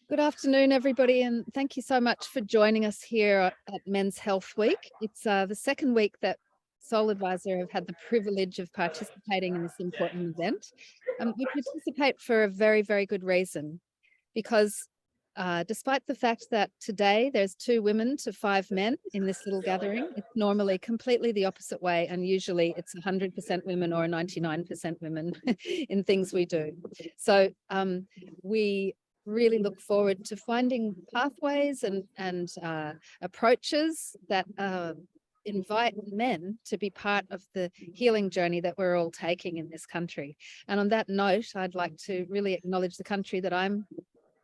Good afternoon, everybody, and thank you so much for joining us here at Men's Health Week. It's the second week that SoulAdvisor have had the privilege of participating in this important event. We participate for a very, very good reason, because despite the fact that today there's 2 women to 5 men in this little gathering, it's normally completely the opposite way, and usually it's 100% women or 99% women in things we do. So we really look forward to finding pathways and approaches that invite men to be part of the healing journey that we're all taking in this country. And on that note, I'd like to really acknowledge the country that I'm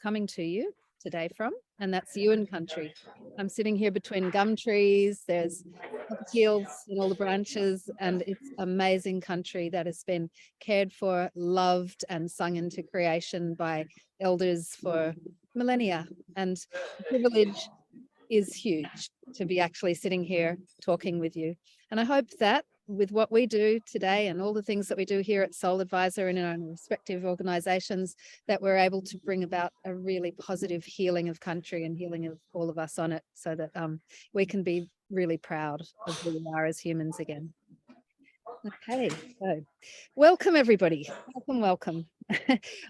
coming to you today from, and that's Yuin country. I'm sitting here between gum trees, there's hills in all the branches, and it's amazing country that has been cared for, loved, and sung into creation by elders for millennia. And the privilege is huge to be actually sitting here talking with you. And I hope that with what we do today and all the things that we do here at SoulAdvisor and in our respective organizations, that we're able to bring about a really positive healing of country and healing of all of us on it, so that we can be really proud of who we are as humans again. Okay, so welcome everybody. Welcome.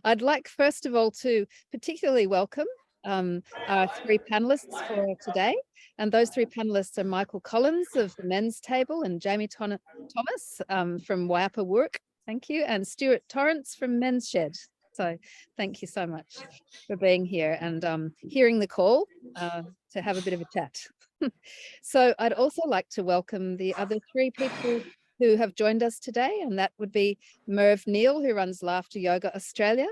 I'd like first of all to particularly welcome our 3 panelists for today. And those 3 panelists are Michael Collins of the Men's Table and Jamie Thomas from Wayapa Wuurrk, thank you, and Stuart Torrance from Men's Shed. So thank you so much for being here and hearing the call to have a bit of a chat. So I'd also like to welcome the other 3 people who have joined us today, and that would be Merv Neal, who runs Laughter Yoga Australia,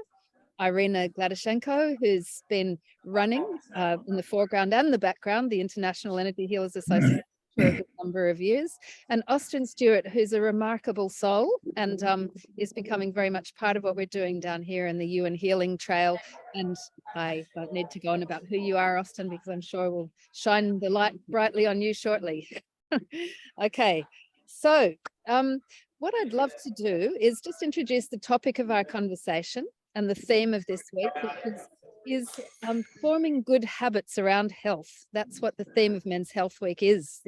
Irina Gladyshenko, who's been running in the foreground and the background, the International Energy Healers Association, for a good number of years, and Austin Stewart, who's a remarkable soul and is becoming very much part of what we're doing down here in the Yuin Healing Trail. And I don't need to go on about who you are, Austin, because I'm sure we'll shine the light brightly on you shortly. Okay, so what I'd love to do is just introduce the topic of our conversation and the theme of this week, which is forming good habits around health. That's what the theme of Men's Health Week is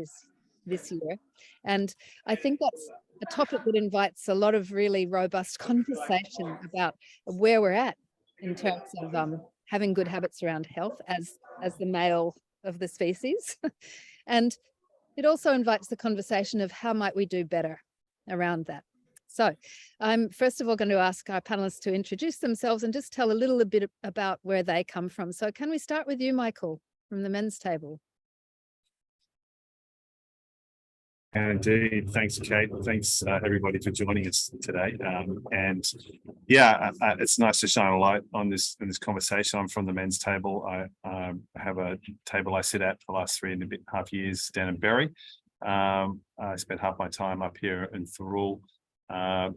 this year. And I think that's a topic that invites a lot of really robust conversation about where we're at in terms of having good habits around health as the male of the species. And it also invites the conversation of how might we do better around that. So I'm first of all going to ask our panelists to introduce themselves and just tell a little bit about where they come from. So can we start with you, Michael, from the Men's Table? Indeed. Thanks, Kate. Thanks, everybody, for joining us today. And yeah, it's nice to shine a light on this conversation. I'm from the Men's Table. I have a table I sit at for the last 3.5 years down in Berry. I spent half my time up here in Thurul,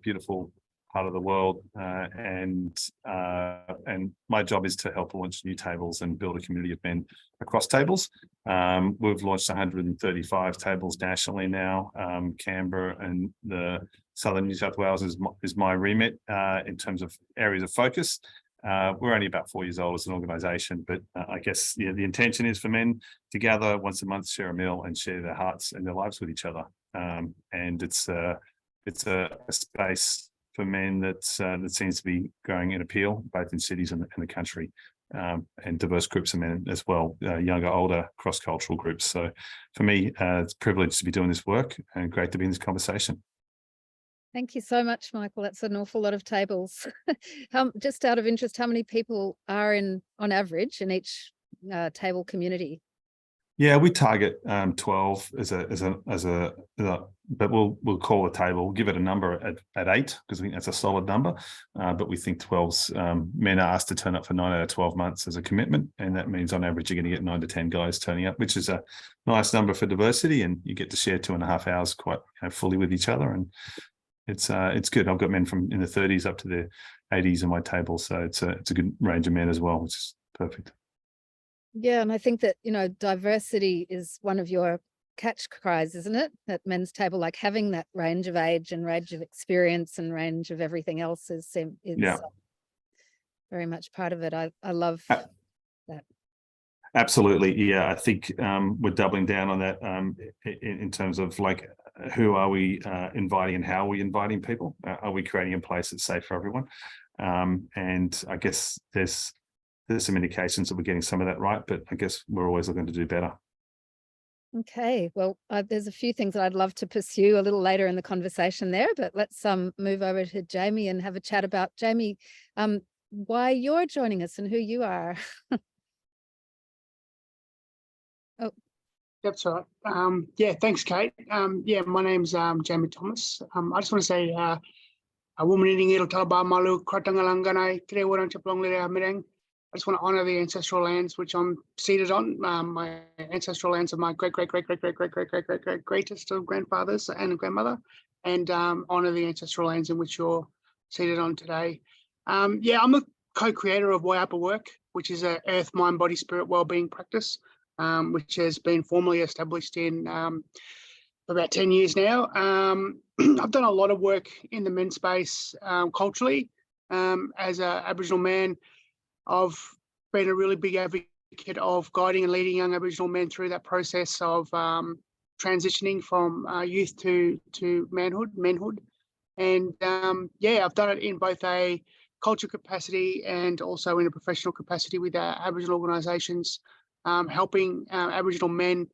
beautiful part of the world, and my job is to help launch new tables and build a community of men across tables. We've launched 135 tables nationally now. Canberra and the southern New South Wales is my remit in terms of areas of focus. We're only about 4 years old as an organisation, but I guess the intention is for men to gather once a month, share a meal, and share their hearts and their lives with each other. And it's a space for men that seems to be growing in appeal, both in cities and the country, and diverse groups of men as well, younger, older, cross-cultural groups. So for me, it's a privilege to be doing this work and great to be in this conversation. Thank you so much, Michael. That's an awful lot of tables. Just out of interest, how many people are on average in each table community? Yeah, we target 12 but we'll call a table, give it a number at 8 because I think that's a solid number. But we think 12's men are asked to turn up for 9 out of 12 months as a commitment, and that means on average you're going to get 9 to 10 guys turning up, which is a nice number for diversity, and you get to share 2.5 hours quite fully with each other, and it's good. I've got men from in the 30s up to the 80s in my table, so it's a good range of men as well, which is perfect. Yeah, and I think that, diversity is one of your catch cries, isn't it? At Men's Table, like having that range of age and range of experience and range of everything else is very very much part of it. I love Uh, that. Absolutely. Yeah, I think we're doubling down on that in terms of like, who are we inviting and how are we inviting people? Are we creating a place that's safe for everyone? And I guess there's some indications that we're getting some of that right, but I guess we're always looking to do better. Okay, well, there's a few things that I'd love to pursue a little later in the conversation there, but let's move over to Jamie and have a chat about, Jamie, why you're joining us and who you are. Oh, that's all right. Yeah, thanks, Kate. Yeah, my name's Jamie Thomas. I just want to say, a woman eating it'll tell about Malu, Kratangalanganai, Kire Warang Chaplong Lere Mireng. I just want to honor the ancestral lands which I'm seated on. My ancestral lands of my greatest of grandfathers and grandmother, and honor the ancestral lands in which you're seated on today. Yeah, I'm a co-creator of Wayapa Wuurrk, which is a earth, mind, body, spirit wellbeing practice, which has been formally established in about 10 years now. I've done a lot of work in the men's space culturally. As an Aboriginal man, I've been a really big advocate of guiding and leading young Aboriginal men through that process of transitioning from youth to manhood. And yeah, I've done it in both a culture capacity and also in a professional capacity with our Aboriginal organisations, helping Aboriginal men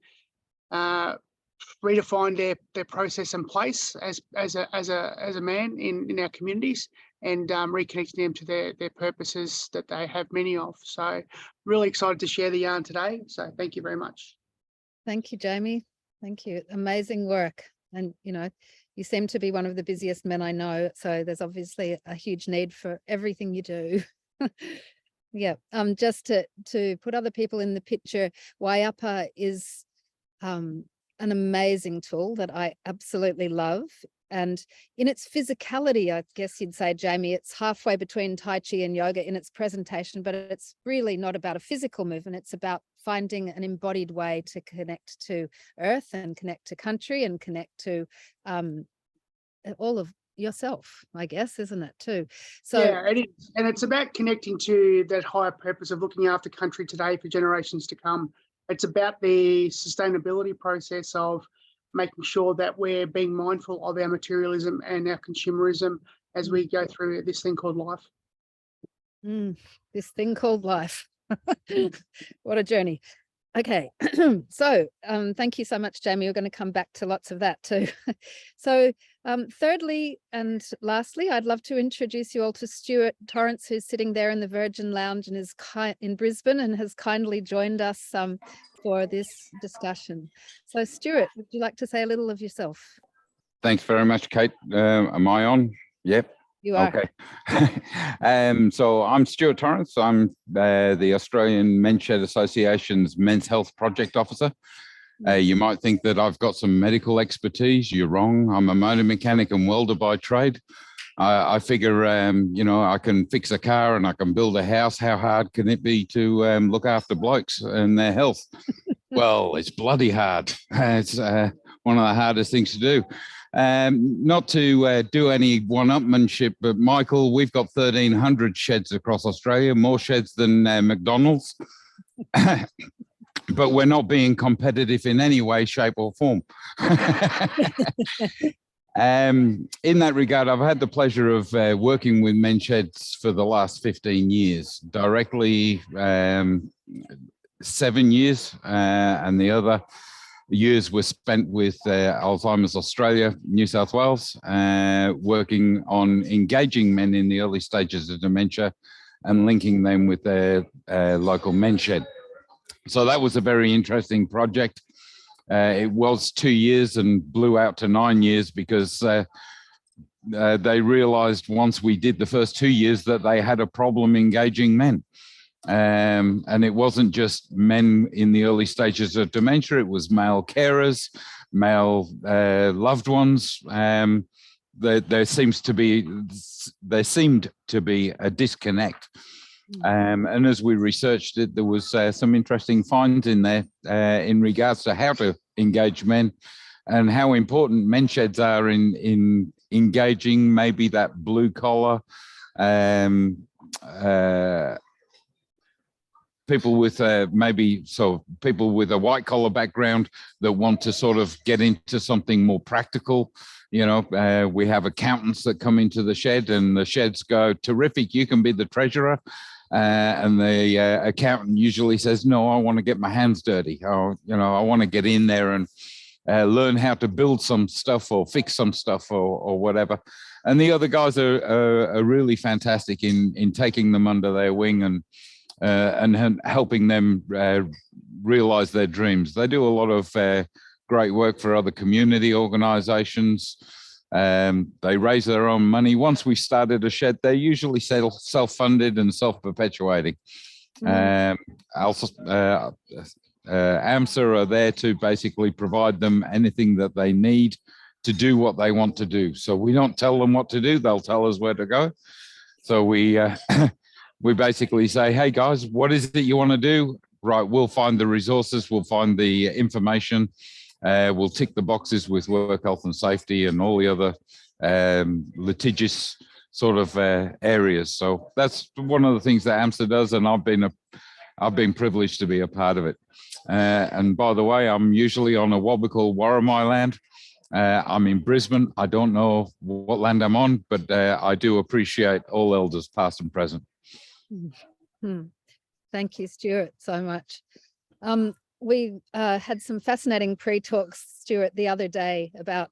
redefine their process and place as a man in our communities, and reconnecting them to their purposes that they have many of. So really excited to share the yarn today. So thank you very much. thank you, Jamie. Thank you. Amazing work. And, you know, you seem to be one of the busiest men I know. So there's obviously a huge need for everything you do. Yeah. Just to put other people in the picture, Wayapa is an amazing tool that I absolutely love. And in its physicality, I guess you'd say, Jamie, it's halfway between Tai Chi and yoga in its presentation, but it's really not about a physical movement. It's about finding an embodied way to connect to earth and connect to country and connect to all of yourself, I guess, isn't it too? So yeah, it is. And it's about connecting to that higher purpose of looking after country today for generations to come. It's about the sustainability process of making sure that we're being mindful of our materialism and our consumerism as we go through this thing called life. This thing called life. What a journey. Okay, so thank you so much, Jamie. We're going to come back to lots of that too. So thirdly and lastly, I'd love to introduce you all to Stuart Torrance, who's sitting there in the Virgin Lounge and is in Brisbane and has kindly joined us for this discussion. So Stuart, would you like to say a little of yourself? Thanks very much, Kate. Am I on? Yep. You are. Okay. So I'm Stuart Torrance. I'm the Australian Men's Shed Association's Men's Health Project Officer. You might think that I've got some medical expertise. You're wrong. I'm a motor mechanic and welder by trade. I figure, you know, I can fix a car and I can build a house. How hard can it be to look after blokes and their health? Well, it's bloody hard. It's one of the hardest things to do. Not to do any one-upmanship, but Michael, we've got 1,300 sheds across Australia, more sheds than McDonald's. But we're not being competitive in any way, shape or form. In that regard, I've had the pleasure of working with men's sheds for the last 15 years, directly 7 years, and the other years were spent with Alzheimer's Australia, New South Wales, working on engaging men in the early stages of dementia and linking them with their local men's shed. So that was a very interesting project. It was 2 years and blew out to 9 years because they realized once we did the first 2 years that they had a problem engaging men. And it wasn't just men in the early stages of dementia, it was male carers, male loved ones. There seemed to be a disconnect. And as we researched it, there was some interesting finds in there in regards to how to engage men and how important men's sheds are in engaging maybe that blue collar people with people with a white collar background that want to sort of get into something more practical. You know, we have accountants that come into the shed, and the sheds go, terrific, you can be the treasurer. And the accountant usually says, no, I want to get my hands dirty. I want to get in there and learn how to build some stuff or fix some stuff or whatever. And the other guys are really fantastic in taking them under their wing and helping them realize their dreams. They do a lot of great work for other community organizations. They raise their own money. Once we started a shed, they're usually self-funded and self-perpetuating. AMSA are there to basically provide them anything that they need to do what they want to do. So we don't tell them what to do, they'll tell us where to go. So we we basically say, hey guys, what is it you want to do? Right, we'll find the resources, we'll find the information, we'll tick the boxes with work health and safety and all the other litigious sort of areas. So that's one of the things that AMSA does, and I've been privileged to be a part of it. And by the way, I'm usually on what we call Warramai land. I'm in Brisbane. I don't know what land I'm on, but I do appreciate all elders, past and present. Thank you, Stuart, so much. We had some fascinating pre-talks, Stuart, the other day about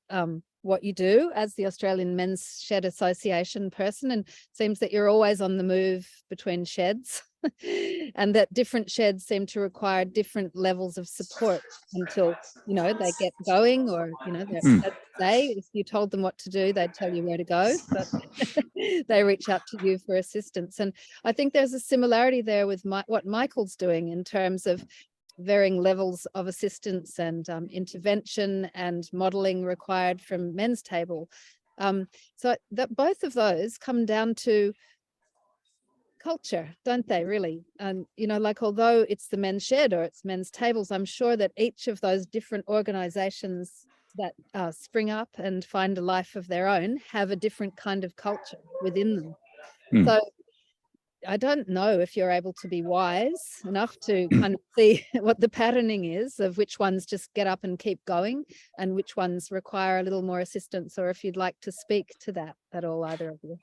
what you do as the Australian Men's Shed Association person, and it seems that you're always on the move between sheds and that different sheds seem to require different levels of support until, you know, they get going, or, you know, if you told them what to do, they'd tell you where to go, but they reach out to you for assistance. And I think there's a similarity there with what Michael's doing in terms of varying levels of assistance and intervention and modeling required from Men's Table. So that both of those come down to culture, don't they, really? And, you know, like, although it's the Men's Shed or it's Men's Tables, I'm sure that each of those different organizations that spring up and find a life of their own have a different kind of culture within them. So I don't know if you're able to be wise enough to kind of see what the patterning is of which ones just get up and keep going and which ones require a little more assistance, or if you'd like to speak to that at all, either of you.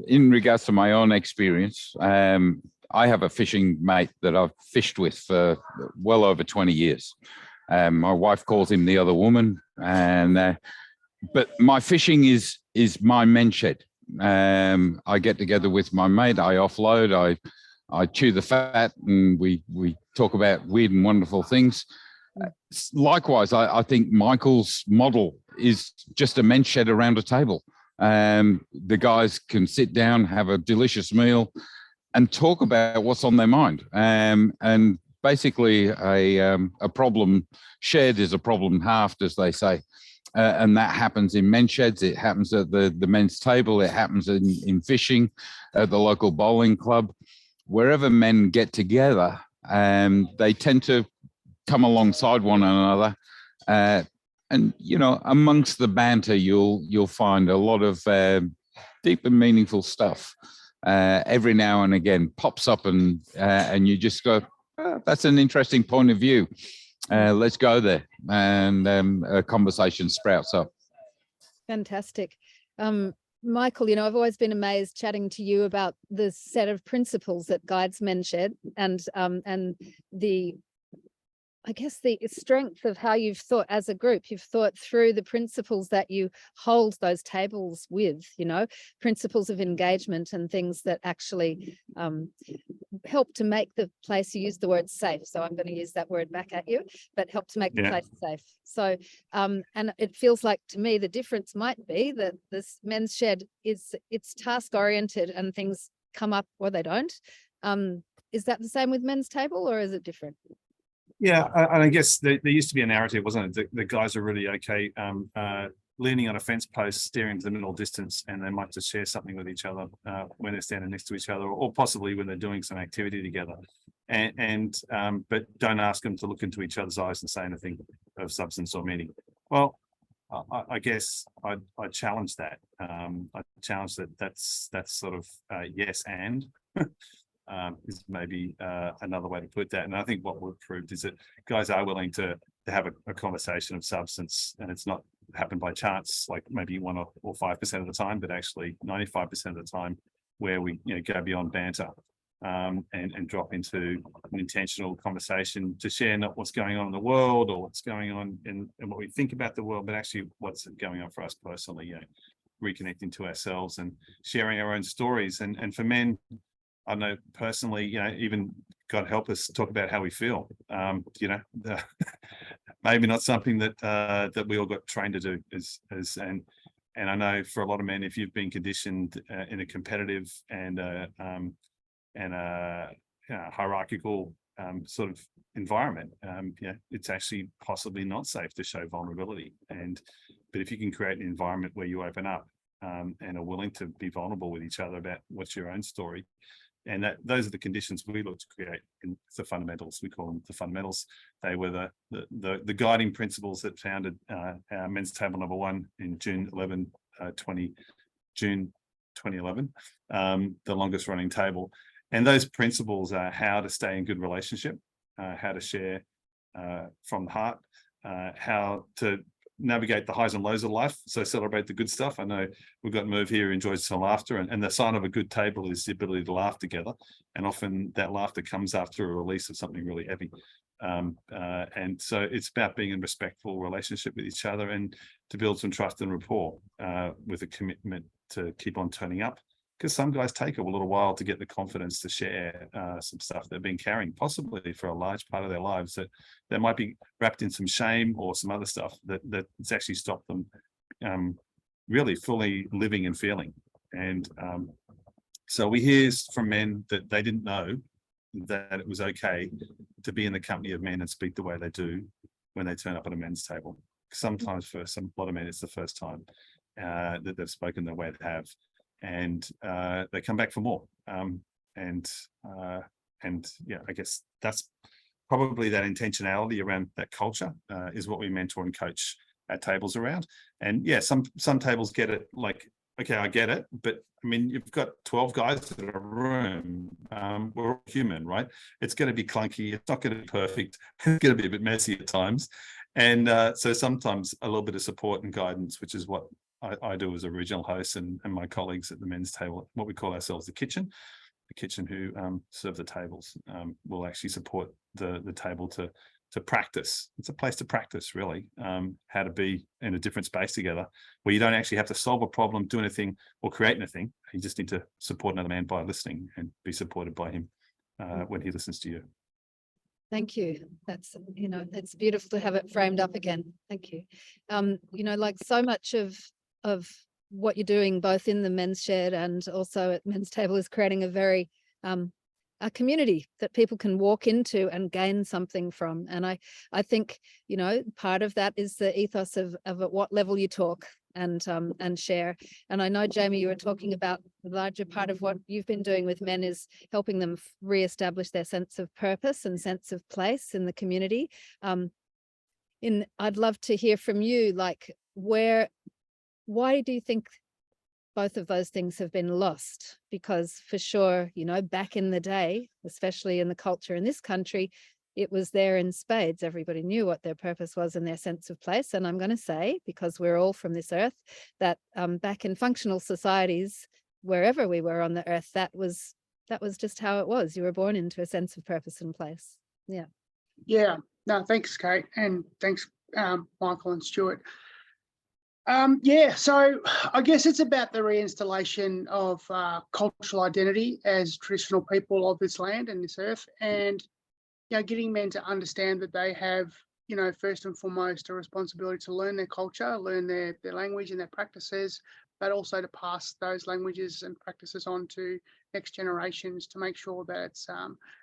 In regards to my own experience, I have a fishing mate that I've fished with for well over 20 years. My wife calls him the other woman, and but my fishing is my men's shed. I get together with my mate, I offload, I chew the fat, and we talk about weird and wonderful things. Likewise, I think Michael's model is just a men's shed around a table. The guys can sit down, have a delicious meal, and talk about what's on their mind. And basically, a problem shared is a problem halved, as they say. And that happens in men's sheds. It happens at the men's table. It happens in fishing, at the local bowling club. Wherever men get together, they tend to come alongside one another. And, you know, amongst the banter, you'll find a lot of deep and meaningful stuff. Every now and again pops up, and you just go, oh, that's an interesting point of view. Let's go there, and a conversation sprouts up. Fantastic. Michael, you know, I've always been amazed chatting to you about the set of principles that guides Men's Shed, and the, I guess, the strength of how you've thought as a group. You've thought through the principles that you hold those tables with, you know, principles of engagement and things that actually help to make the place, you use the word safe, so I'm going to use that word back at you, but help to make the place safe. So, and it feels like to me the difference might be that this Men's Shed it's task oriented and things come up or they don't. Is that the same with Men's Table, or is it different? Yeah, and I guess there used to be a narrative, wasn't it? The guys are really okay leaning on a fence post, staring to the middle distance, and they might just share something with each other when they're standing next to each other, or possibly when they're doing some activity together. But don't ask them to look into each other's eyes and say anything of substance or meaning. Well, I guess I challenge that. I challenge that. That's sort of yes and is maybe another way to put that. And I think what we've proved is that guys are willing to have a conversation of substance, and it's not happened by chance, like maybe 1 or 5% of the time, but actually 95% of the time, where we go beyond banter and drop into an intentional conversation to share not what's going on in the world or what's going on in what we think about the world, but actually what's going on for us personally, reconnecting to ourselves and sharing our own stories. And for men, I know personally, even God help us talk about how we feel, maybe not something that we all got trained to do and I know for a lot of men, if you've been conditioned in a competitive and hierarchical sort of environment, it's actually possibly not safe to show vulnerability. But if you can create an environment where you open up and are willing to be vulnerable with each other about what's your own story, and those are the conditions we look to create in the fundamentals. We call them the fundamentals. They were the guiding principles that founded our Men's Table #1 in June 2011, the longest running table. And those principles are how to stay in good relationship, how to share from the heart, how to navigate the highs and lows of life. So celebrate the good stuff. I know we've got Merv here who enjoys some laughter, and the sign of a good table is the ability to laugh together. And often that laughter comes after a release of something really heavy. And so it's about being in respectful relationship with each other and to build some trust and rapport with a commitment to keep on turning up. Because some guys take a little while to get the confidence to share some stuff they've been carrying, possibly for a large part of their lives, that might be wrapped in some shame or some other stuff that's actually stopped them really fully living and feeling. And so we hear from men that they didn't know that it was okay to be in the company of men and speak the way they do when they turn up at a men's table. Sometimes for a lot of men, it's the first time that they've spoken the way they have. And they come back for more. And I guess that's probably that intentionality around that culture is what we mentor and coach our tables around. And some tables get it like, okay, I get it, but I mean, you've got 12 guys in a room. We're all human, right? It's going to be clunky. It's not going to be perfect. It's going to be a bit messy at times. And so sometimes a little bit of support and guidance, which is what I do as a regional host and my colleagues at the men's table, what we call ourselves the kitchen who serve the tables, will actually support the table to practice. It's a place to practice, really, how to be in a different space together where you don't actually have to solve a problem, do anything or create anything. You just need to support another man by listening and be supported by him when he listens to you. Thank you. That's, it's beautiful to have it framed up again. Thank you. Like so much of what you're doing both in the men's shed and also at men's table is creating a very a community that people can walk into and gain something from. And I think, part of that is the ethos of at what level you talk and share. And I know, Jamie, you were talking about the larger part of what you've been doing with men is helping them reestablish their sense of purpose and sense of place in the community. I'd love to hear from you, like why do you think both of those things have been lost? Because for sure, back in the day, especially in the culture in this country, it was there in spades. Everybody knew what their purpose was and their sense of place. And I'm going to say, because we're all from this earth, that back in functional societies, wherever we were on the earth, that was just how it was. You were born into a sense of purpose and place. Yeah. Yeah. No, thanks, Kate. And thanks, Michael and Stuart. So I guess it's about the reinstallation of cultural identity as traditional people of this land and this earth, and getting men to understand that they have, first and foremost, a responsibility to learn their culture, learn their language and their practices, but also to pass those languages and practices on to next generations to make sure that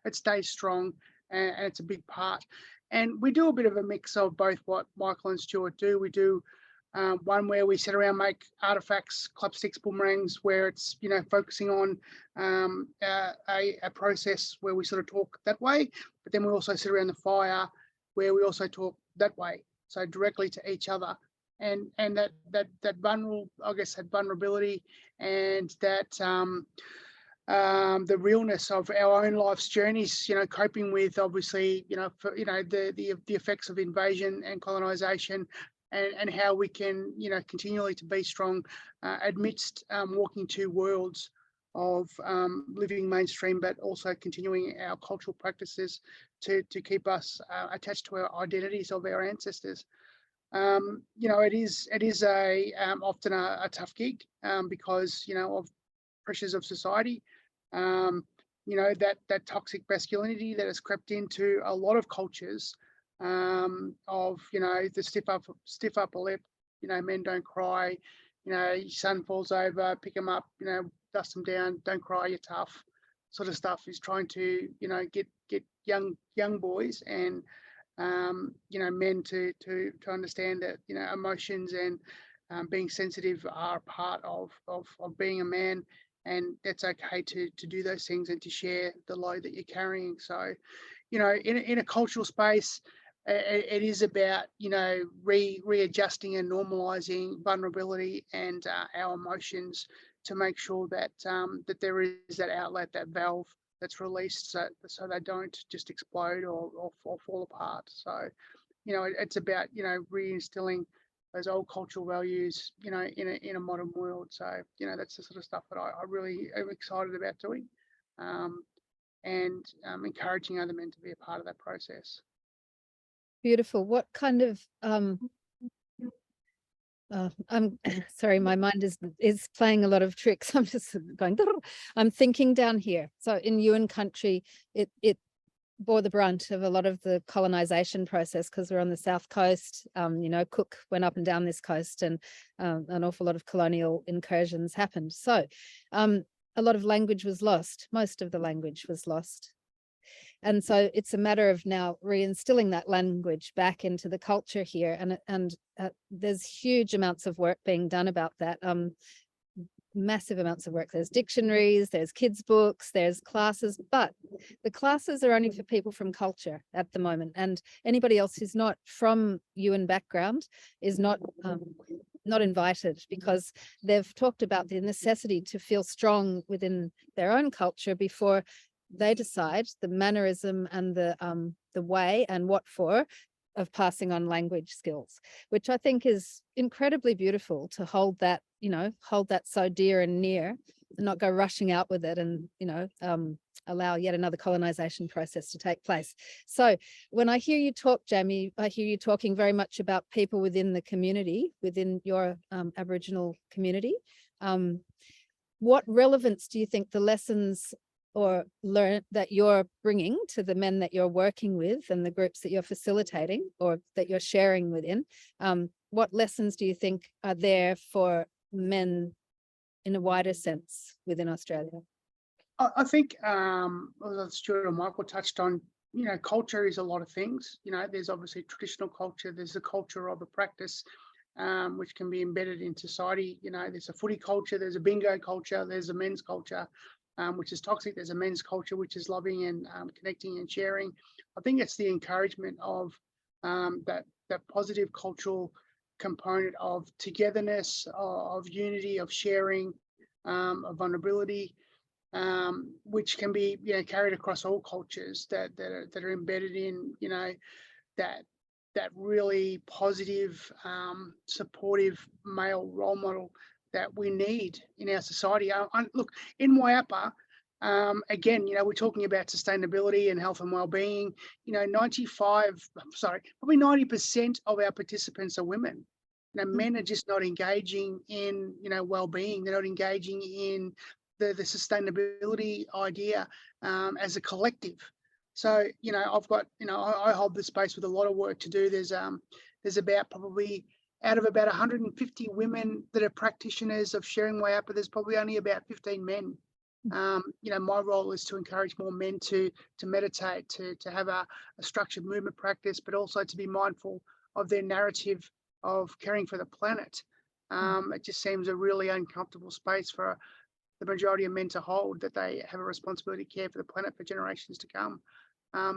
it stays strong, and it's a big part. And we do a bit of a mix of both what Michael and Stuart do. We do one where we sit around, make artifacts, club sticks, boomerangs, where it's, focusing on a process where we sort of talk that way. But then we also sit around the fire where we also talk that way, so directly to each other. that vulnerable, I guess, that vulnerability and that the realness of our own life's journeys, coping with obviously, the effects of invasion and colonization, and how we can, continually to be strong amidst walking two worlds of living mainstream, but also continuing our cultural practices to keep us attached to our identities of our ancestors. It is often a tough gig because of pressures of society. That toxic masculinity that has crept into a lot of cultures of the stiff upper lip, men don't cry, your son falls over, pick him up, dust him down, don't cry, you're tough, sort of stuff is trying to get young boys and men to understand that emotions and being sensitive are part of being a man, and it's okay to do those things and to share the load that you're carrying. So in a cultural space, it is about readjusting and normalizing vulnerability and our emotions to make sure that that there is that outlet, that valve that's released, so they don't just explode or fall apart. So it's about reinstilling those old cultural values in a modern world. So that's the sort of stuff that I really am excited about doing, and encouraging other men to be a part of that process. Beautiful. What kind of I'm sorry, my mind is playing a lot of tricks. I'm just going, I'm thinking down here. So in Yuin country, it bore the brunt of a lot of the colonization process because we're on the south coast. Cook went up and down this coast, and an awful lot of colonial incursions happened. So a lot of language was lost. Most of the language was lost. And so it's a matter of now reinstilling that language back into the culture here. And there's huge amounts of work being done about that. Massive amounts of work. There's dictionaries, there's kids' books, there's classes, but the classes are only for people from culture at the moment. And anybody else who's not from Yuin background is not invited, because they've talked about the necessity to feel strong within their own culture before they decide the mannerism and the way and what for of passing on language skills, which I think is incredibly beautiful, to hold that, hold that so dear and near, and not go rushing out with it and, allow yet another colonization process to take place. So when I hear you talk, Jamie, I hear you talking very much about people within the community, within your Aboriginal community. What relevance do you think the lessons or learn that you're bringing to the men that you're working with and the groups that you're facilitating or that you're sharing within, what lessons do you think are there for men in a wider sense within Australia? I think Stuart and Michael touched on, culture is a lot of things. There's obviously traditional culture, there's the culture of a practice, which can be embedded in society. There's a footy culture, there's a bingo culture, there's a men's culture, which is toxic. There's a men's culture, which is loving and connecting and sharing. I think it's the encouragement of that positive cultural component of togetherness, of unity, of sharing, of vulnerability, which can be carried across all cultures that are embedded in that really positive, supportive male role model that we need in our society. Look, in Wayapa, again, we're talking about sustainability and health and well-being. 90% of our participants are women. Men are just not engaging in, well-being. They're not engaging in the sustainability idea as a collective. So, I've got, I hold the space with a lot of work to do. There's about probably out of about 150 women that are practitioners of sharing Wayapa, there's probably only about 15 men. My role is to encourage more men to meditate, to have a structured movement practice, but also to be mindful of their narrative of caring for the planet. It just seems a really uncomfortable space for the majority of men to hold, that they have a responsibility to care for the planet for generations to come.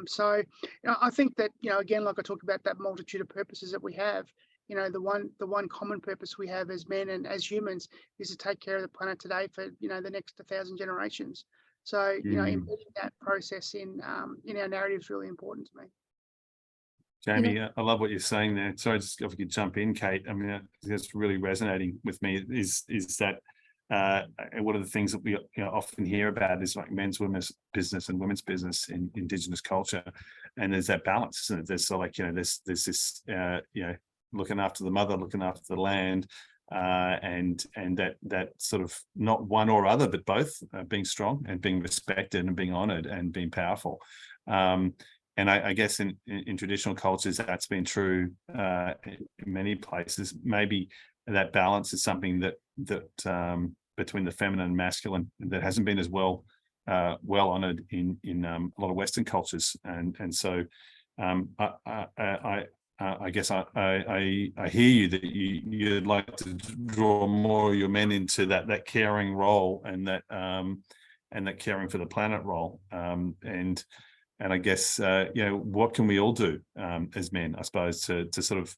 So I think that, again, like I talked about, that multitude of purposes that we have, you know, the one common purpose we have as men and as humans is to take care of the planet today for, you know, the next 1,000 generations. So, you know, embedding that process in our narrative is really important to me. Jamie, I love what you're saying there. Sorry, just if we could jump in, Kate. I mean, that's really resonating with me. Is that one of the things that we often hear about is like men's, women's business and women's business in Indigenous culture, and there's that balance, isn't it? There's so like there's this looking after the mother, looking after the land, and that sort of not one or other, but both being strong and being respected and being honoured and being powerful. And I guess in traditional cultures, that's been true in many places. Maybe that balance is something that between the feminine and masculine that hasn't been as well honoured in a lot of Western cultures. And so I guess I hear you that you'd like to draw more of your men into that caring role and that caring for the planet role. And I guess what can we all do as men, I suppose, to sort of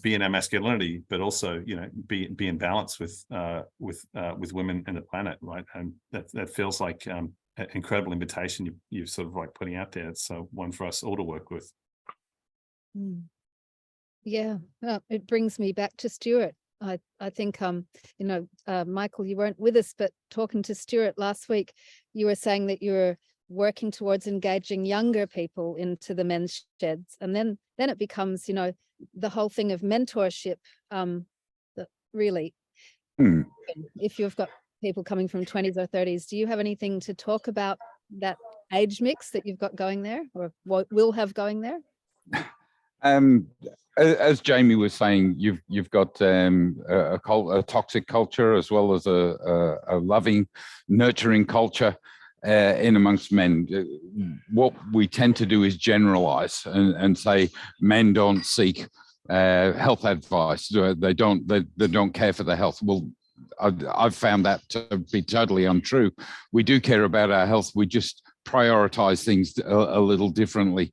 be in our masculinity, but also be in balance with women and the planet, right? And that feels like an incredible invitation you're sort of like putting out there. It's one for us all to work with. Yeah, it brings me back to Stuart. I think Michael, you weren't with us, but talking to Stuart last week, you were saying that you were working towards engaging younger people into the men's sheds, and then it becomes the whole thing of mentorship. That really, if you've got people coming from 20s or 30s, do you have anything to talk about that age mix that you've got going there, or what will have going there? As Jamie was saying, you've got a toxic culture as well as a loving, nurturing culture in amongst men. What we tend to do is generalize and say men don't seek health advice. They don't care for their health. Well, I've found that to be totally untrue. We do care about our health. We just prioritize things a little differently.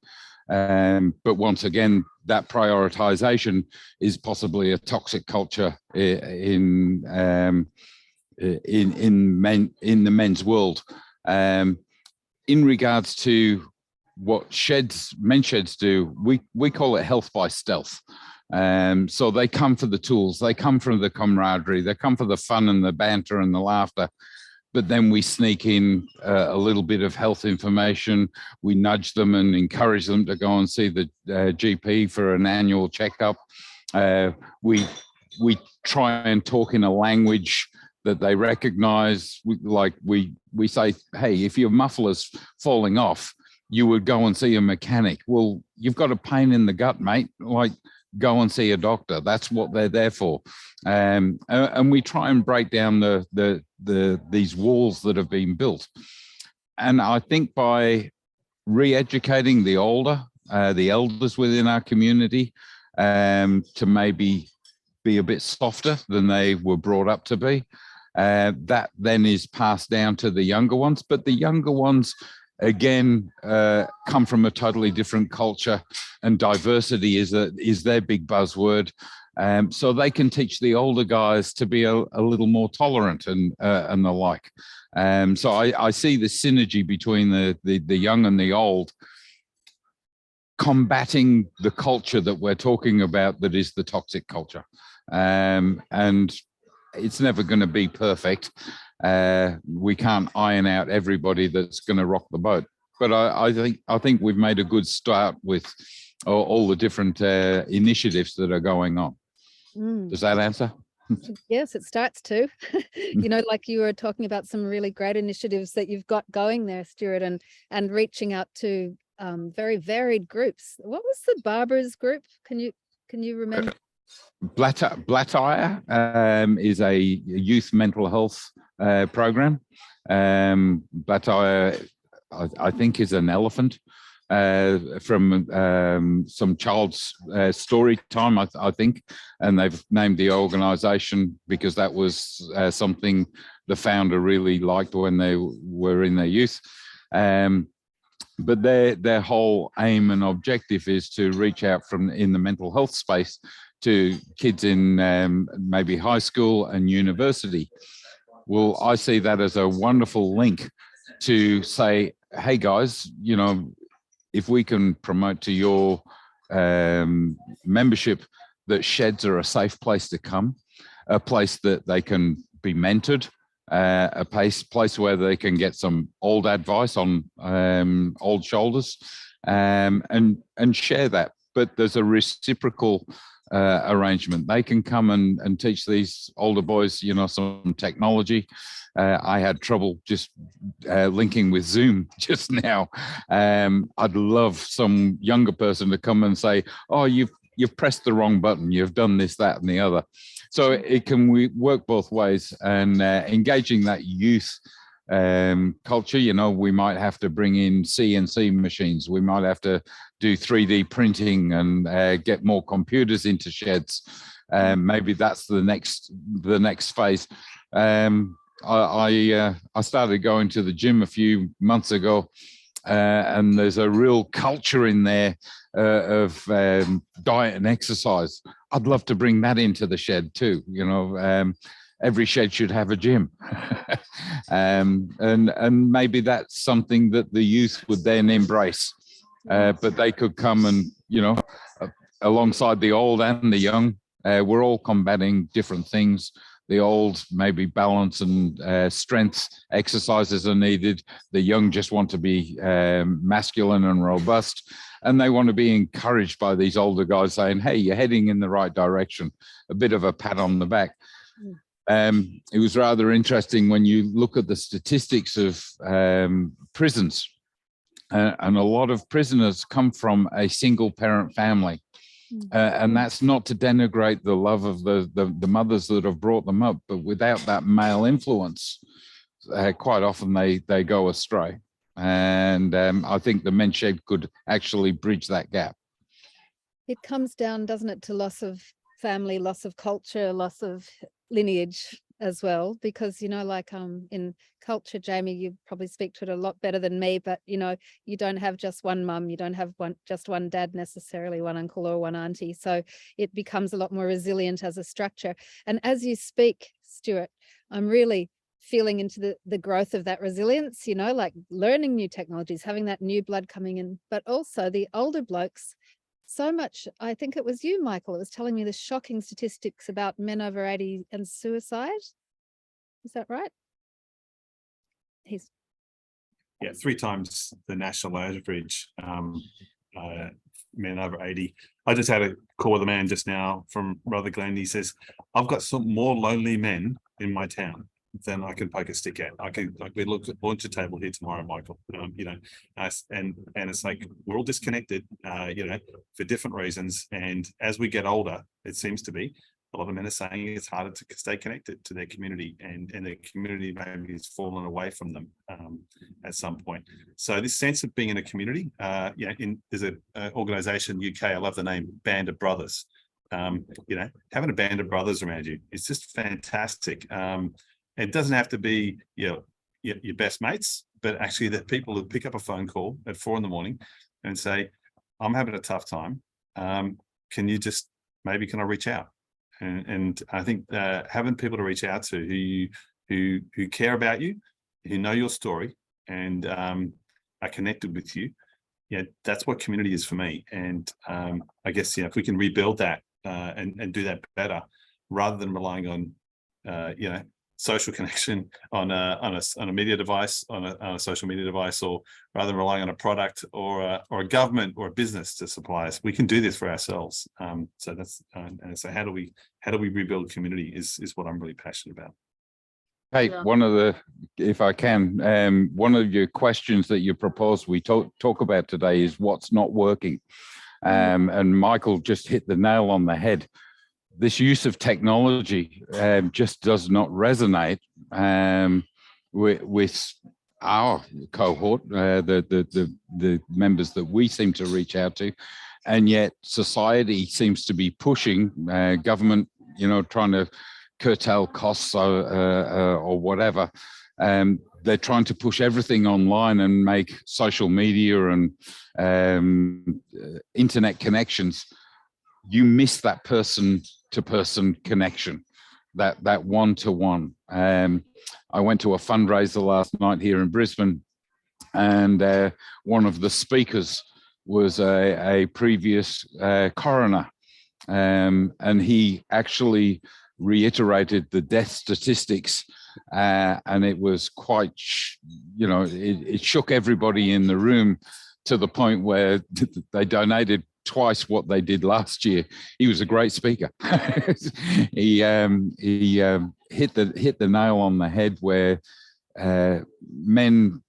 But once again, that prioritization is possibly a toxic culture in the men's world. In regards to what men's sheds do, we call it health by stealth. So they come for the tools, they come for the camaraderie, they come for the fun and the banter and the laughter. But then we sneak in a little bit of health information. We nudge them and encourage them to go and see the GP for an annual checkup. We try and talk in a language that they recognize. We say, hey, if your muffler's falling off, you would go and see a mechanic. Well, you've got a pain in the gut, mate. Go and see a doctor. That's what they're there for. And we try and break down these walls that have been built. And I think by re-educating the elders within our community, to maybe be a bit softer than they were brought up to be, that then is passed down to the younger ones. But the younger ones, again, come from a totally different culture, and diversity is their big buzzword. So they can teach the older guys to be a little more tolerant and the like. So I see the synergy between the young and the old, combating the culture that we're talking about, that is the toxic culture. And it's never going to be perfect. We can't iron out everybody that's going to rock the boat. But I think we've made a good start with all the different initiatives that are going on. Does that answer? Yes, it starts to. Like you were talking about some really great initiatives that you've got going there, Stuart, and reaching out to very varied groups. What was the barbers group? Can you remember? Blattire is a youth mental health program. Blattire, I think, is an elephant from some child's story time, I think, and they've named the organization because that was something the founder really liked when they were in their youth. But their whole aim and objective is to reach out in the mental health space to kids in maybe high school and university. Well, I see that as a wonderful link to say, hey guys, you know, if we can promote to your membership that sheds are a safe place to come, a place that they can be mentored, a place where they can get some old advice on old shoulders, and share that. But there's a reciprocal arrangement. They can come and teach these older boys, you know, some technology. I had trouble just linking with Zoom just now. I'd love some younger person to come and say, oh, you've pressed the wrong button. You've done this, that, and the other. So it can work both ways, and engaging that youth culture. You know, we might have to bring in CNC machines. We might have to do 3D printing and get more computers into sheds. Maybe that's the next phase. I started going to the gym a few months ago, and there's a real culture in there of diet and exercise. I'd love to bring that into the shed too. You know, every shed should have a gym, and maybe that's something that the youth would then embrace. But they could come and, you know, alongside the old and the young. We're all combating different things. The old, maybe balance and strength exercises are needed. The young just want to be masculine and robust. And they want to be encouraged by these older guys saying, hey, you're heading in the right direction. A bit of a pat on the back. It was rather interesting when you look at the statistics of prisons. And a lot of prisoners come from a single parent family. And that's not to denigrate the love of the mothers that have brought them up, but without that male influence, quite often they go astray. And I think the men's shed could actually bridge that gap. It comes down, doesn't it, to loss of family, loss of culture, loss of lineage as well, because, you know, like in culture, Jamie, you probably speak to it a lot better than me, but, you know, you don't have just one mum, you don't have just one dad necessarily, one uncle or one auntie. So it becomes a lot more resilient as a structure. And as you speak, Stuart, I'm really feeling into the growth of that resilience, you know, like learning new technologies, having that new blood coming in, but also the older blokes. So much, I think it was you, Michael, it was telling me the shocking statistics about men over 80 and suicide. Is that right? Yeah, 3 times the national average, men over 80. I just had a call with a man just now from Rutherglen. He says, I've got some more lonely men in my town than I can poke a stick at. We launch a table here tomorrow, Michael. You know, and it's like we're all disconnected, you know, for different reasons. And as we get older, it seems to be a lot of men are saying it's harder to stay connected to their community, and the community maybe has fallen away from them at some point. So this sense of being in a community, yeah, there's an organisation in the UK, I love the name, Band of Brothers. You know, having a band of brothers around you, it's just fantastic. It doesn't have to be your best mates, but actually the people who pick up a phone call at 4 a.m. and say, I'm having a tough time. Can you just, maybe can I reach out? And I think having people to reach out to who care about you, who know your story, and are connected with you, yeah, that's what community is for me. And I guess, you know, if we can rebuild that and do that better, rather than relying on you know, social connection on a media device, on a social media device, or rather than relying on a product or a government or a business to supply us, we can do this for ourselves. So that's and so how do we rebuild community is what I'm really passionate about. Hey, Yeah. one of the, if I can, one of your questions that you proposed we talk about today is what's not working, and Michael just hit the nail on the head. This use of technology just does not resonate with our cohort, the members that we seem to reach out to, and yet society seems to be pushing government, you know, trying to curtail costs or whatever. They're trying to push everything online and make social media and internet connections you miss that person-to-person connection, that one-to-one. I went to a fundraiser last night here in Brisbane, and one of the speakers was a previous coroner, and he actually reiterated the death statistics, and it was quite, it shook everybody in the room to the point where they donated twice what they did last year. He was a great speaker. He hit the nail on the head, where men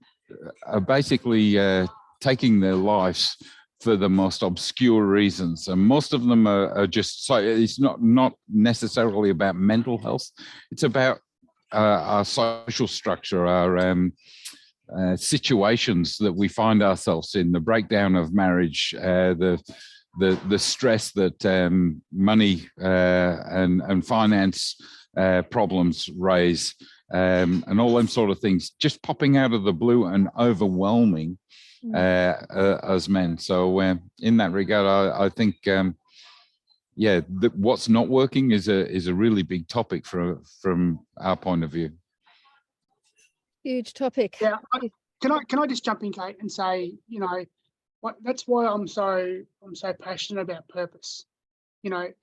are basically taking their lives for the most obscure reasons, and most of them are just, so it's not necessarily about mental health. It's about our social structure, our situations that we find ourselves in, the breakdown of marriage, the stress that money and finance problems raise, and all them sort of things just popping out of the blue and overwhelming as men. So in that regard, I think what's not working is a really big topic from our point of view. Huge topic. Yeah, can I just jump in, Kate, and say, that's why I'm so passionate about purpose.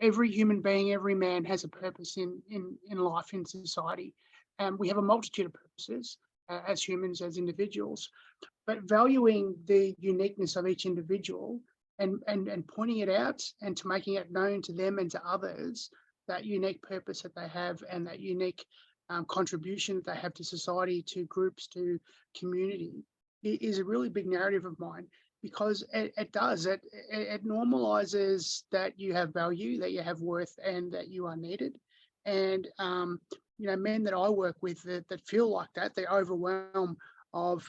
Every human being, every man has a purpose in life, in society, and we have a multitude of purposes as humans, as individuals. But valuing the uniqueness of each individual and pointing it out and to making it known to them and to others, that unique purpose that they have and that unique contribution that they have to society, to groups, to community, is a really big narrative of mine, because it normalizes that you have value, that you have worth, and that you are needed. And men that I work with that feel like that, they're overwhelmed of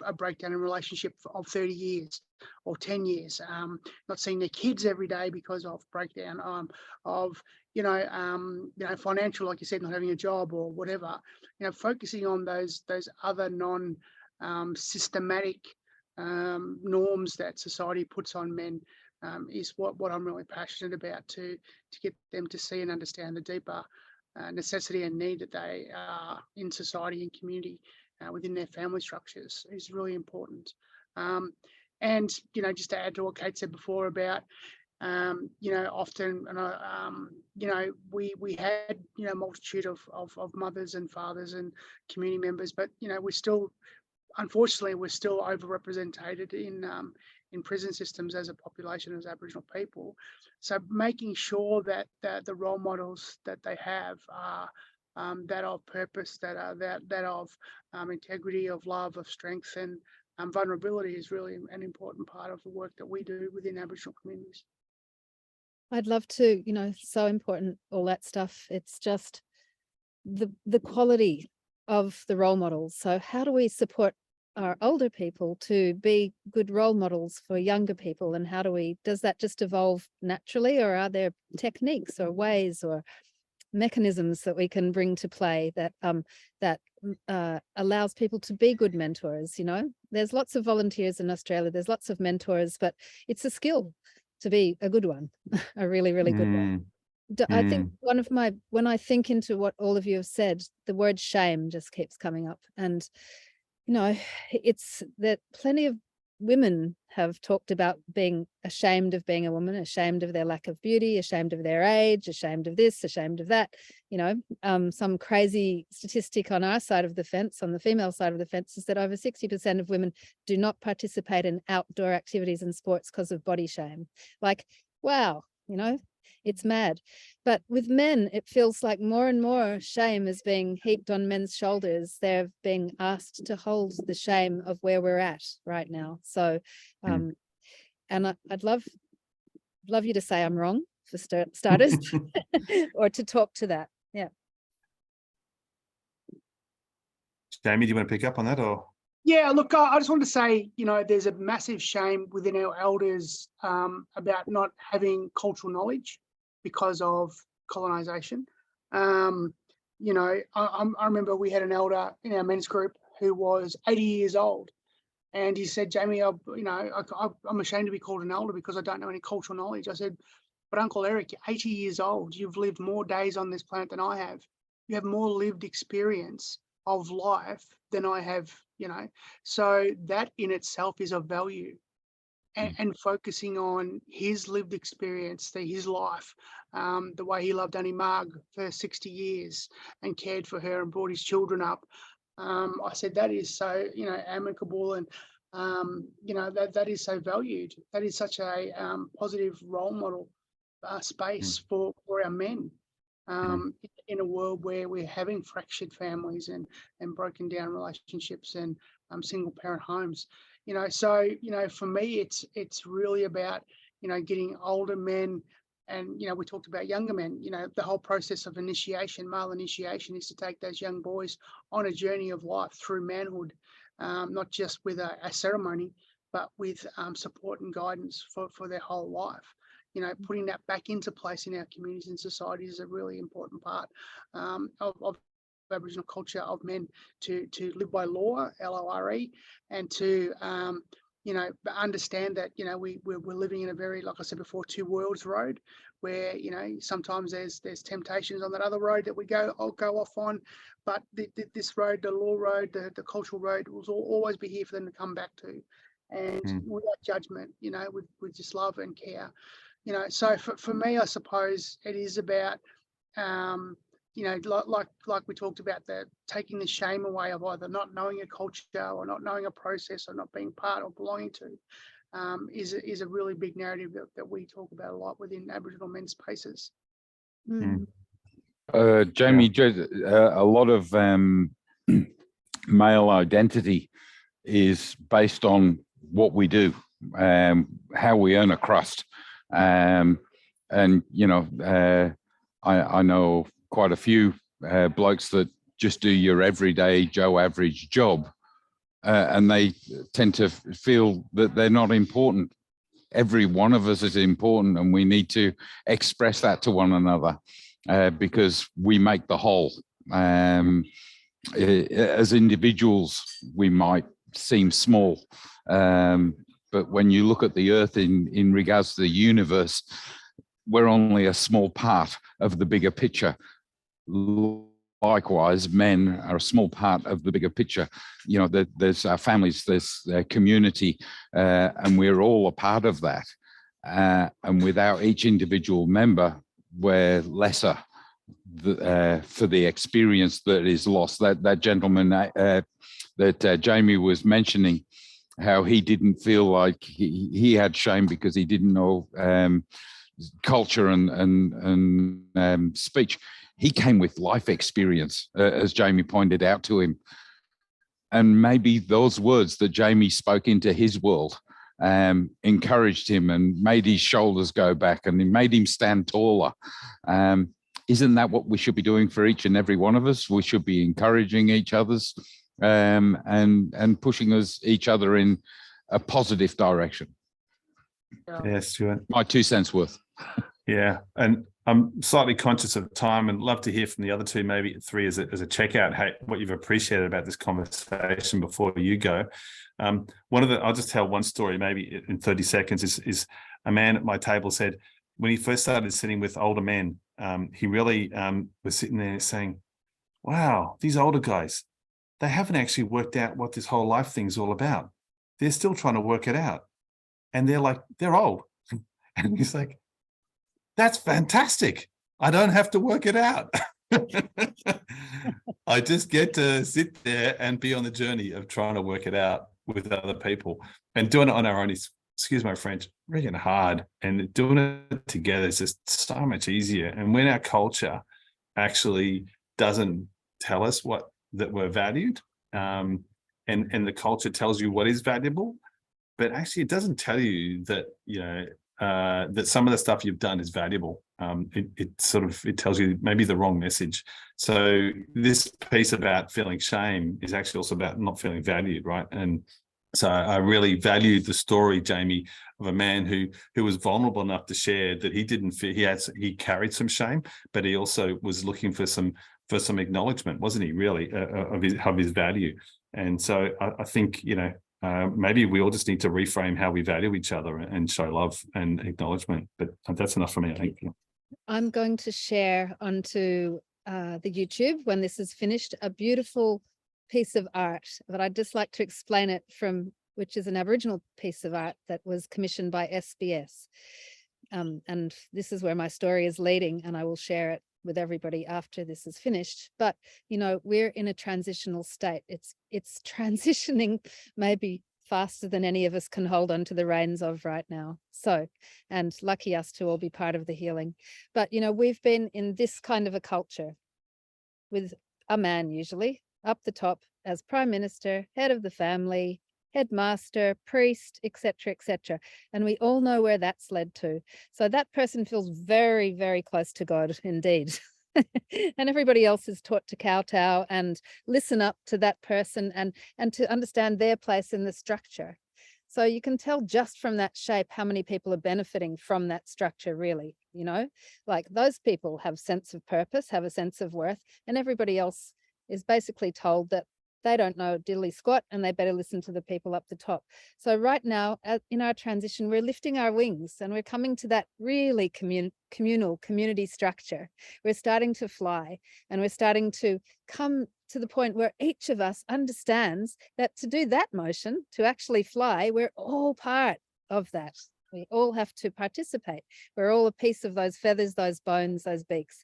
a breakdown in relationship of 30 years or 10 years, not seeing their kids every day because of breakdown, of financial, like you said, not having a job or whatever. Focusing on those other non systematic norms that society puts on men is what I'm really passionate about, to get them to see and understand the deeper necessity and need that they are in society and community, within their family structures, is really important. And just to add to what Kate said before about often, and we had multitude of mothers and fathers and community members, but unfortunately we're still overrepresented in prison systems as a population, as Aboriginal people. So making sure that the role models that they have are that of purpose, that are that of integrity, of love, of strength, and vulnerability is really an important part of the work that we do within Aboriginal communities. I'd love to, so important, all that stuff. It's just the quality of the role models. So how do we support our older people to be good role models for younger people? And does that just evolve naturally, or are there techniques or ways or mechanisms that we can bring to play that allows people to be good mentors? There's lots of volunteers in Australia, there's lots of mentors, but it's a skill to be a good one, a really, really good one. I think when I think into what all of you have said, the word shame just keeps coming up. And, it's that plenty of women have talked about being ashamed of being a woman, ashamed of their lack of beauty, ashamed of their age, ashamed of this, ashamed of that. Some crazy statistic on our side of the fence, on the female side of the fence, is that over 60% of women do not participate in outdoor activities and sports because of body shame. Like, wow, it's mad. But with men, it feels like more and more shame is being heaped on men's shoulders. They're being asked to hold the shame of where we're at right now. So, and I'd love you to say I'm wrong, for starters, or to talk to that. Yeah. Jamie, do you want to pick up on that, or? Yeah, look, I just want to say, there's a massive shame within our elders about not having cultural knowledge because of colonisation. I remember we had an elder in our men's group who was 80 years old, and he said, Jamie, I'm ashamed to be called an elder because I don't know any cultural knowledge. I said, but Uncle Eric, you're 80 years old. You've lived more days on this planet than I have. You have more lived experience of life than I have, you know. So that in itself is of value. And focusing on his lived experience, his life, the way he loved Annie Marg for 60 years and cared for her and brought his children up. I said, that is so, you know, amicable, and, you know, that is so valued. That is such a positive role model space for our men in a world where we're having fractured families and broken down relationships and single parent homes. You know, so, you know, for me, it's really about, you know, getting older men, and, you know, we talked about younger men. You know, the whole process of initiation, male initiation, is to take those young boys on a journey of life through manhood, not just with a ceremony, but with support and guidance for their whole life. You know, putting that back into place in our communities and societies is a really important part of Aboriginal culture, of men to live by law, LORE, and to you know, understand that, you know, we're living in a very, like I said before, two worlds road, where, you know, sometimes there's temptations on that other road that we go off on, but this road, the law road, the cultural road, will always be here for them to come back to, and without judgment, you know, with just love and care, you know. So for me, I suppose it is about you know, like we talked about, taking the shame away of either not knowing a culture or not knowing a process or not being part or belonging to, is a really big narrative that we talk about a lot within Aboriginal men's spaces. Jamie, a lot of male identity is based on what we do, how we earn a crust, and, you know, I know quite a few blokes that just do your everyday Joe average job, and they tend to feel that they're not important. Every one of us is important, and we need to express that to one another, because we make the whole. As individuals, we might seem small, but when you look at the earth in regards to the universe, we're only a small part of the bigger picture. Likewise, men are a small part of the bigger picture. You know, there's our families, there's their community, and we're all a part of that. And without each individual member, we're lesser for the experience that is lost. That gentleman that Jamie was mentioning, how he didn't feel like he had shame because he didn't know culture and speech. He came with life experience, as Jamie pointed out to him. And maybe those words that Jamie spoke into his world encouraged him and made his shoulders go back, and it made him stand taller. Isn't that what we should be doing for each and every one of us? We should be encouraging each other's and pushing each other in a positive direction. Yeah, Stuart. My 2 cents worth. Yeah, and I'm slightly conscious of time and love to hear from the other two, maybe three as a checkout, hey, what you've appreciated about this conversation before you go. I'll just tell one story, maybe in 30 seconds, is a man at my table said, when he first started sitting with older men, he really was sitting there saying, wow, these older guys, they haven't actually worked out what this whole life thing's all about. They're still trying to work it out. And they're old. And he's like, that's fantastic. I don't have to work it out. I just get to sit there and be on the journey of trying to work it out with other people and doing it on our own is, excuse my French, really hard. And doing it together is just so much easier. And when our culture actually doesn't tell us that we're valued, and the culture tells you what is valuable, but actually it doesn't tell you that, that some of the stuff you've done is valuable. It tells you maybe the wrong message. So this piece about feeling shame is actually also about not feeling valued, right? And so I really valued the story, Jamie, of a man who was vulnerable enough to share that he didn't feel he carried some shame, but he also was looking for some acknowledgement, wasn't he? Really, of his value. And so I think maybe we all just need to reframe how we value each other and show love and acknowledgement. But that's enough for me, I think. I'm going to share onto the YouTube when this is finished a beautiful piece of art, but I'd just like to explain it which is an Aboriginal piece of art that was commissioned by SBS. And this is where my story is leading, and I will share it with everybody after this is finished. But, you know, we're in a transitional state. It's transitioning maybe faster than any of us can hold on to the reins of right now. So, and lucky us to all be part of the healing. But, you know, we've been in this kind of a culture with a man usually up the top as prime minister, head of the family, headmaster, priest, etc., etc. And we all know where that's led to. So that person feels very, very close to God indeed. And everybody else is taught to kowtow and listen up to that person and to understand their place in the structure. So you can tell just from that shape how many people are benefiting from that structure, really, you know, like those people have sense of purpose, have a sense of worth, and everybody else is basically told that they don't know diddly squat and they better listen to the people up the top. So right now in our transition, we're lifting our wings and we're coming to that really communal community structure. We're starting to fly, and we're starting to come to the point where each of us understands that to do that motion, to actually fly, we're all part of that. We all have to participate. We're all a piece of those feathers, those bones, those beaks.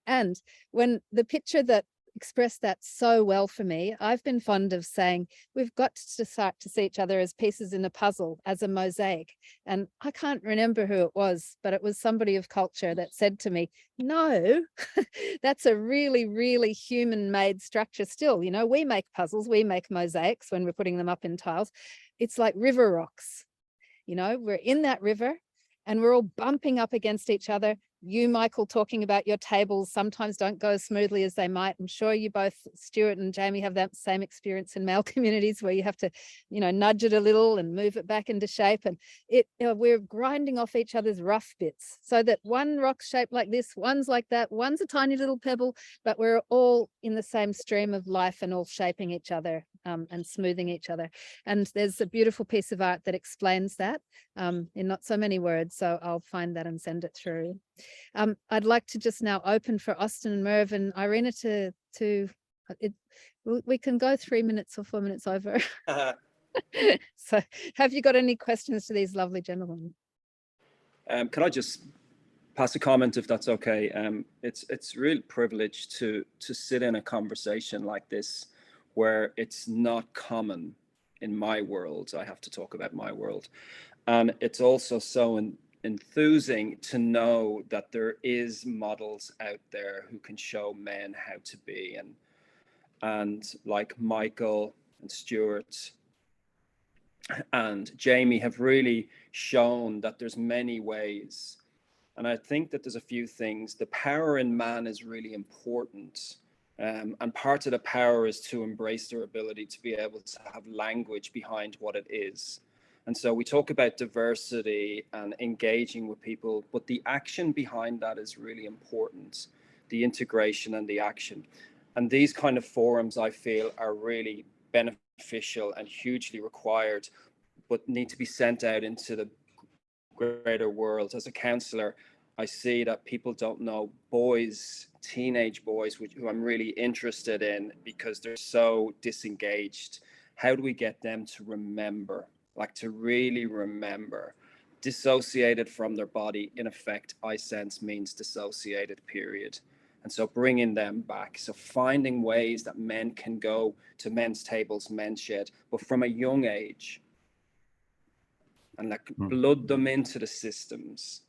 And when the picture that expressed that so well for me, I've been fond of saying we've got to start to see each other as pieces in a puzzle, as a mosaic. And I can't remember who it was, but it was somebody of culture that said to me, no, that's a really, really human-made structure still. You know, we make puzzles, we make mosaics when we're putting them up in tiles. It's like river rocks. You know, we're in that river and we're all bumping up against each other. You, Michael, talking about your tables sometimes don't go as smoothly as they might. I'm sure you both, Stuart and Jamie, have that same experience in male communities where you have to, you know, nudge it a little and move it back into shape. And we're grinding off each other's rough bits so that one rock's shaped like this, one's like that, one's a tiny little pebble, but we're all in the same stream of life and all shaping each other and smoothing each other. And there's a beautiful piece of art that explains that in not so many words. So I'll find that and send it through. I'd like to just now open for Austin and Merv and Irina we can go 3 minutes or 4 minutes over. So have you got any questions to these lovely gentlemen? Can I just pass a comment if that's okay? It's real privilege to sit in a conversation like this where it's not common in my world. I have to talk about my world. And it's also so enthusing to know that there is models out there who can show men how to be, and like Michael and Stuart and Jamie have really shown that there's many ways. And I think that there's a few things. The power in man is really important. And part of the power is to embrace their ability to be able to have language behind what it is. And so we talk about diversity and engaging with people, but the action behind that is really important, the integration and the action. And these kind of forums, I feel, are really beneficial and hugely required, but need to be sent out into the greater world. As a counselor, I see that people don't know boys, teenage boys, who I'm really interested in because they're so disengaged. How do we get them to remember? Like to really remember. Dissociated from their body, in effect, I sense means dissociated, period. And so bringing them back. So finding ways that men can go to men's tables, men's shed, but from a young age, and like blood them into the systems.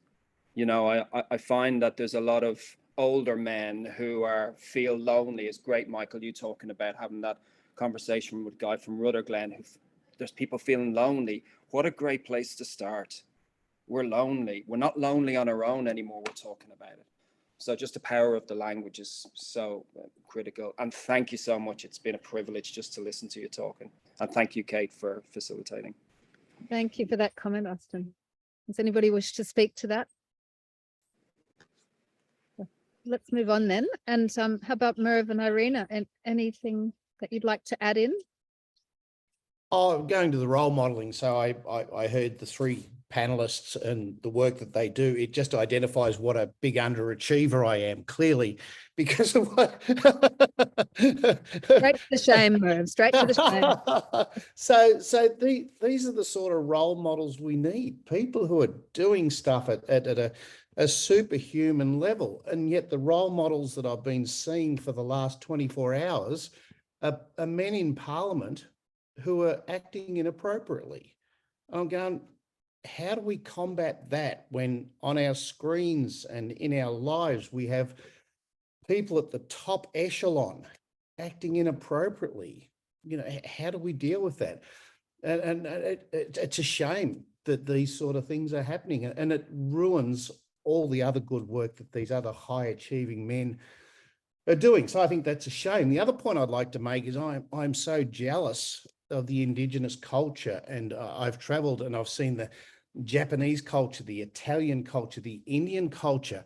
You know, I find that there's a lot of older men who feel lonely. It's great, Michael, you talking about having that conversation with a guy from Rutherglen who there's people feeling lonely. What a great place to start. We're lonely. We're not lonely on our own anymore. We're talking about it. So just the power of the language is so critical. And thank you so much. It's been a privilege just to listen to you talking. And thank you, Kate, for facilitating. Thank you for that comment, Austin. Does anybody wish to speak to that? Let's move on then. And how about Merv and Irina? And anything that you'd like to add in? Oh, going to the role modeling. So I heard the three panelists and the work that they do. It just identifies what a big underachiever I am, clearly, because of what. Straight to the shame, Merv. Straight to the shame. So these are the sort of role models we need. People who are doing stuff at a superhuman level, and yet the role models that I've been seeing for the last 24 hours are men in Parliament who are acting inappropriately. I'm going, how do we combat that when on our screens and in our lives we have people at the top echelon acting inappropriately? You know, how do we deal with that? And it's a shame that these sort of things are happening, and it ruins all the other good work that these other high achieving men are doing. So I think that's a shame. The other point I'd like to make is I'm so jealous of the Indigenous culture, and I've traveled and I've seen the Japanese culture, the Italian culture, the Indian culture.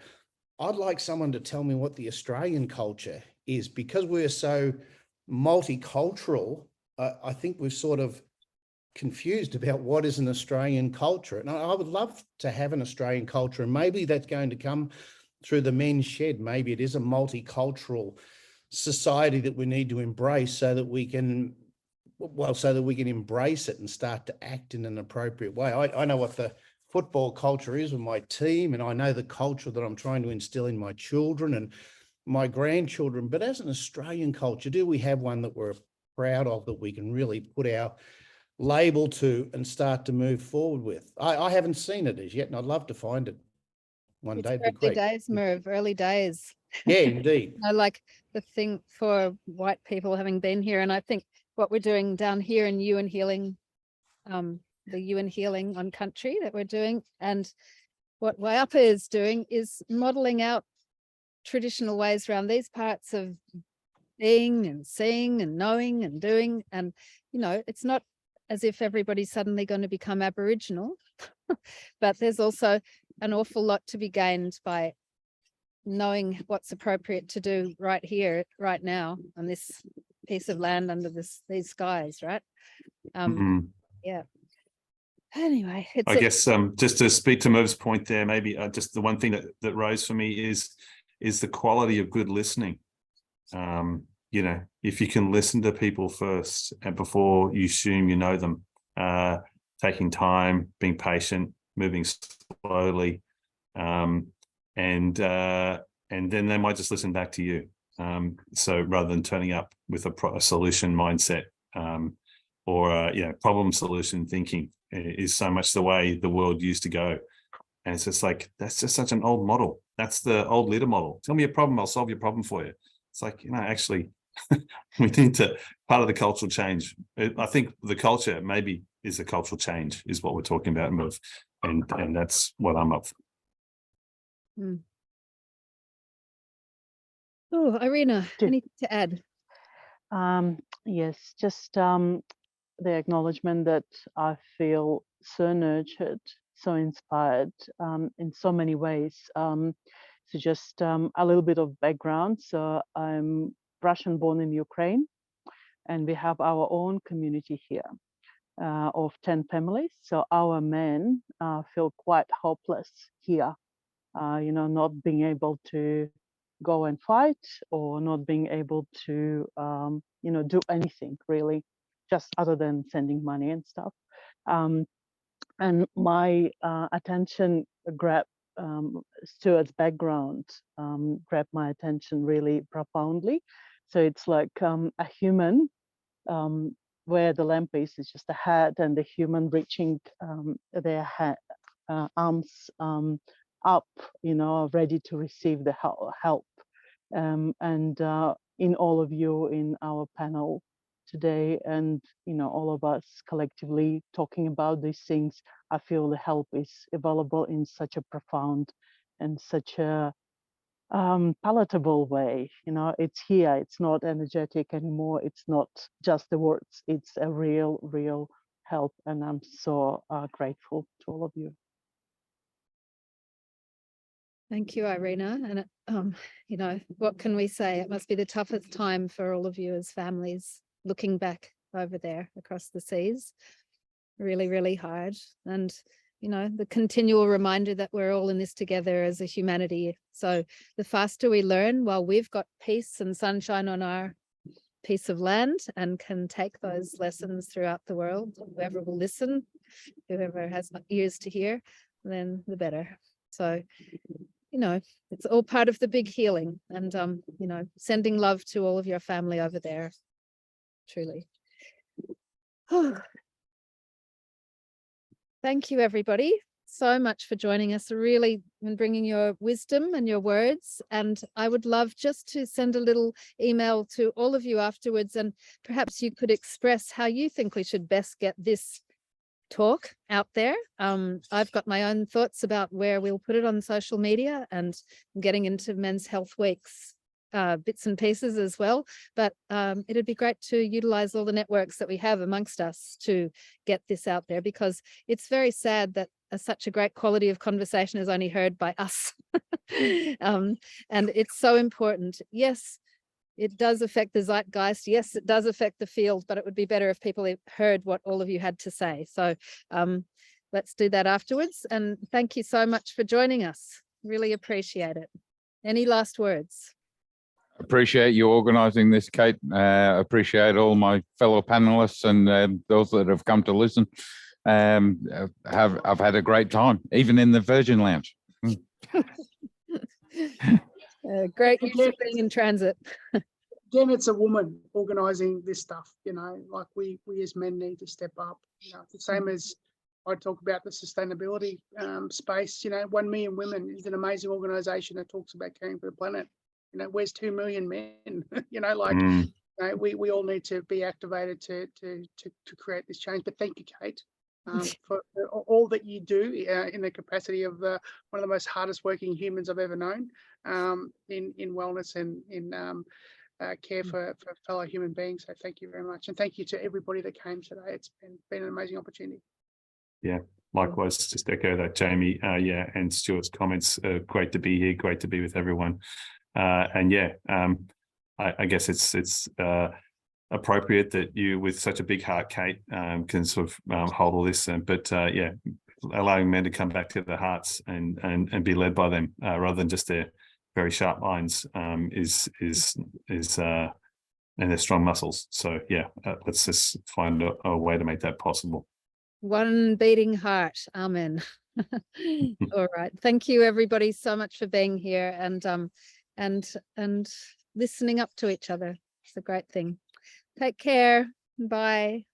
I'd like someone to tell me what the Australian culture is, because we're so multicultural. I think we've sort of confused about what is an Australian culture. And I would love to have an Australian culture, and maybe that's going to come through the men's shed. Maybe it is a multicultural society that we need to embrace so that we can embrace it and start to act in an appropriate way. I know what the football culture is with my team, and I know the culture that I'm trying to instill in my children and my grandchildren. But as an Australian culture, do we have one that we're proud of, that we can really put our label to and start to move forward with? I haven't seen it as yet, and I'd love to find it one day. It'd be Early great. days, Merv, early days. Yeah, indeed. Like the thing for white people having been here, and I think what we're doing down here in UN Healing, the UN Healing on Country that we're doing, and what Wayapa is doing is modeling out traditional ways around these parts of being and seeing and knowing and doing. And, you know, it's not as if everybody's suddenly going to become Aboriginal, but there's also an awful lot to be gained by knowing what's appropriate to do right here, right now, on this piece of land under these skies, right? Yeah. Anyway, I guess just to speak to Merv's point there, maybe just the one thing that rose for me is the quality of good listening. You know, if you can listen to people first and before you assume you know them, taking time, being patient, moving slowly, and then they might just listen back to you. So rather than turning up with a solution mindset, or problem solution thinking is so much the way the world used to go. And it's just like, that's just such an old model. That's the old leader model. Tell me a problem, I'll solve your problem for you. It's like, actually, we need to, part of the cultural change. I think the culture maybe is a cultural change is what we're talking about, Merv. And that's what I'm up for. Oh, Irina, anything to add? Yes, just the acknowledgement that I feel so nurtured, so inspired in so many ways. So just a little bit of background. So I'm Russian born in Ukraine, and we have our own community here of 10 families. So our men feel quite hopeless here, not being able to go and fight, or not being able to, do anything really, just other than sending money and stuff. And my attention grabbed Stuart's background, grabbed my attention really profoundly. So it's like a human where the lamp is just a head, and the human reaching their arms up, ready to receive the help. And in all of you in our panel today, and all of us collectively talking about these things, I feel the help is available in such a profound and such a palatable way. It's here, it's not energetic anymore, it's not just the words, it's a real help, and I'm so grateful to all of you. Thank you, Irina. And, what can we say? It must be the toughest time for all of you as families, looking back over there across the seas. Really, really hard. And, you know, the continual reminder that we're all in this together as a humanity. So the faster we learn while we've got peace and sunshine on our piece of land and can take those lessons throughout the world, whoever will listen, whoever has ears to hear, then the better. So, you know, it's all part of the big healing, and you know, sending love to all of your family over there, truly. Thank you, everybody, so much for joining us, really, and bringing your wisdom and your words. And I would love just to send a little email to all of you afterwards, and perhaps you could express how you think we should best get this talk out there. I've got my own thoughts about where we'll put it on social media, and getting into Men's Health Week's bits and pieces as well. But it'd be great to utilize all the networks that we have amongst us to get this out there, because it's very sad that such a great quality of conversation is only heard by us. And it's so important. Yes, it does affect the zeitgeist. Yes, it does affect the field, but it would be better if people heard what all of you had to say. So let's do that afterwards. And thank you so much for joining us. Really appreciate it. Any last words? Appreciate you organising this, Kate. Appreciate all my fellow panelists and those that have come to listen. I've had a great time, even in the Virgin Lounge. Great use of being in transit. Again, it's a woman organising this stuff, you know, like we as men need to step up. You know, the same as I talk about the sustainability space. You know, 1 Million Women is an amazing organisation that talks about caring for the planet. You know, where's 2 million men? You know, like you know, we all need to be activated to create this change. But thank you, Kate, for all that you do in the capacity of one of the most hardest working humans I've ever known, in wellness and in care for fellow human beings. So thank you very much, and thank you to everybody that came today. It's been an amazing opportunity. Yeah, likewise, just echo that, Jamie. Yeah, and Stuart's comments. Great to be here. Great to be with everyone. And yeah, I guess it's appropriate that you, with such a big heart, Kate, can sort of hold all this. But yeah, allowing men to come back to their hearts and be led by them rather than just their very sharp minds is and their strong muscles. So yeah, let's just find a way to make that possible. One beating heart. Amen. All right. Thank you, everybody, so much for being here and listening up to each other. It's a great thing. Take care. Bye.